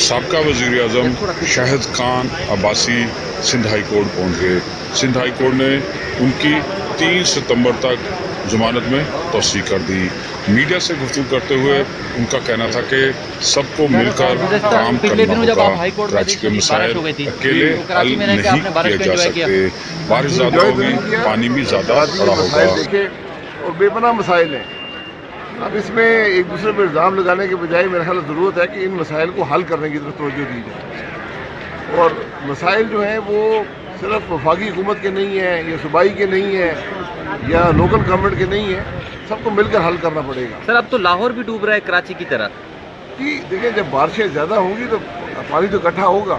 سابقہ وزیر اعظم شاہد Khan Abbasi Sindh high court پہنچ گئے. سندھ ہائی کورٹ نے ان کی 3 ستمبر تک ضمانت میں توسیع کر دی. میڈیا سے گفتگو کرتے ہوئے ان کا کہنا تھا کہ سب کو مل کر کام کرنا ہوگا. کراچی کے مسائل اکیلے حل نہیں کیے جا سکتے. بارش زیادہ ہوگی، پانی بھی زیادہ بڑا ہوگا. اور بے پناہ مسائل ہیں. اب اس میں ایک دوسرے پر الزام لگانے کے بجائے میرے خیال ضرورت ہے کہ ان مسائل کو حل کرنے کی طرف توجہ دی جائے. اور مسائل جو ہیں وہ صرف وفاقی حکومت کے نہیں ہیں یا صوبائی کے نہیں ہیں یا لوکل گورنمنٹ کے نہیں ہیں، سب کو مل کر حل کرنا پڑے گا. سر اب تو لاہور بھی ڈوب رہا ہے کراچی کی طرح. جی دیکھیں، جب بارشیں زیادہ ہوں گی تو پانی تو اکٹھا ہوگا،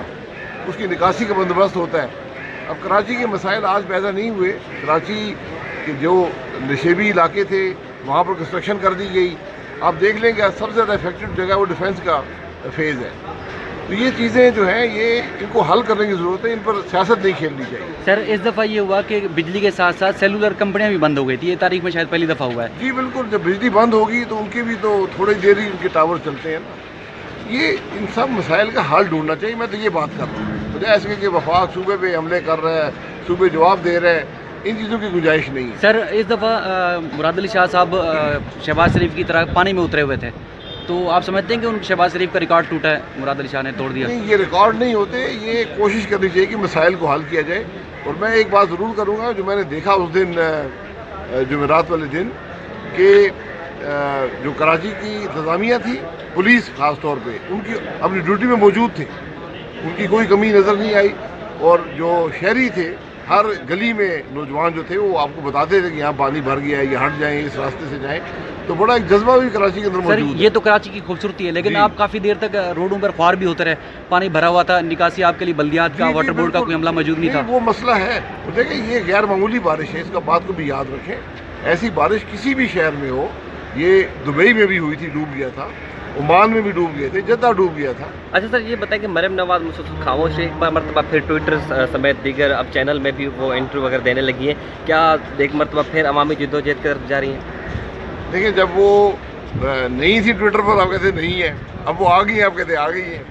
اس کی نکاسی کا بندوبست ہوتا ہے. اب کراچی کے مسائل آج پیدا نہیں ہوئے. کراچی کے جو نشیبی علاقے تھے وہاں پر کنسٹرکشن کر دی گئی. آپ دیکھ لیں کہ سب سے زیادہ افیکٹڈ جگہ وہ ڈیفنس کا فیز ہے. تو یہ چیزیں جو ہیں یہ ان کو حل کرنے کی ضرورت ہے. ان پر سیاست نہیں کھیلنی چاہیے. سر اس دفعہ یہ ہوا کہ بجلی کے ساتھ ساتھ سیلولر کمپنیاں بھی بند ہو گئی تھی. یہ تاریخ میں شاید پہلی دفعہ ہوا ہے. جی بالکل، جب بجلی بند ہوگی تو ان کے بھی تو تھوڑی دیر ہی ان کے ٹاور چلتے ہیں نا. یہ ان سب مسائل کا حل ڈھونڈنا چاہیے. میں تو یہ بات کر رہا ہوں، بجائے ایسے کہ وفاق صوبے پہ حملے کر رہا ہے، صوبے جواب دے رہے ہیں. ان چیزوں کی گنجائش نہیں ہے. سر اس دفعہ مراد علی شاہ صاحب شہباز شریف کی طرح پانی میں اترے ہوئے تھے، تو آپ سمجھتے ہیں کہ ان شہباز شریف کا ریکارڈ ٹوٹا ہے، مراد علی شاہ نے توڑ دیا؟ نہیں، یہ ریکارڈ نہیں ہوتے. یہ کوشش کرنی چاہیے کہ مسائل کو حل کیا جائے. اور میں ایک بات ضرور کروں گا جو میں نے دیکھا اس دن جمعرات والے دن، کہ جو کراچی کی انتظامیہ تھی، پولیس خاص طور پہ، ان کی اپنی ڈیوٹی میں موجود تھے. ان کی کوئی کمی نظر نہیں آئی. اور جو شہری تھے، ہر گلی میں نوجوان جو تھے وہ آپ کو بتاتے تھے کہ یہاں پانی بھر گیا ہے، یہ ہٹ جائیں، اس راستے سے جائیں. تو بڑا ایک جذبہ بھی کراچی کے اندر موجود ہے. سر یہ تو کراچی کی خوبصورتی ہے، لیکن آپ کافی دیر تک روڈوں پر خوار بھی ہوتے رہے. پانی بھرا ہوا تھا، نکاسی آپ کے لیے بلدیات کا، واٹر بورڈ کا کوئی عملہ موجود نہیں تھا. وہ مسئلہ ہے. دیکھیں یہ غیر معمولی بارش ہے، اس کا بات کو بھی یاد رکھیں. ایسی بارش کسی بھی شہر میں ہو، یہ دبئی میں بھی ہوئی تھی، ڈوب گیا تھا. عمان میں بھی ڈوب گئے تھے، جدہ ڈوب گیا تھا. اچھا سر یہ بتائیں کہ مریم نواز مسلسل خاموش ہے، ایک بار مرتبہ پھر ٹویٹر سمیت دیگر اب چینل میں بھی وہ انٹرویو وغیرہ دینے لگی ہیں، کیا ایک مرتبہ پھر عوامی جدوجہد کی طرف جا رہی ہیں؟ دیکھیں جب وہ نہیں تھی ٹویٹر پر، آپ کہتے نہیں ہے، اب وہ آ گئی ہیں، آپ کہتے آ گئی ہیں.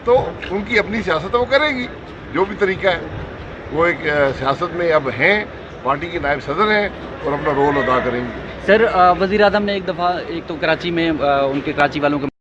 تو ان کی اپنی سیاست ہے، وہ کرے گی جو بھی طریقہ ہے. وہ ایک سیاست میں اب ہیں، پارٹی کے نائب صدر ہیں اور اپنا رول ادا کریں گے. سر وزیر اعظم نے ایک دفعہ ایک تو کراچی میں ان کے کراچی والوں کے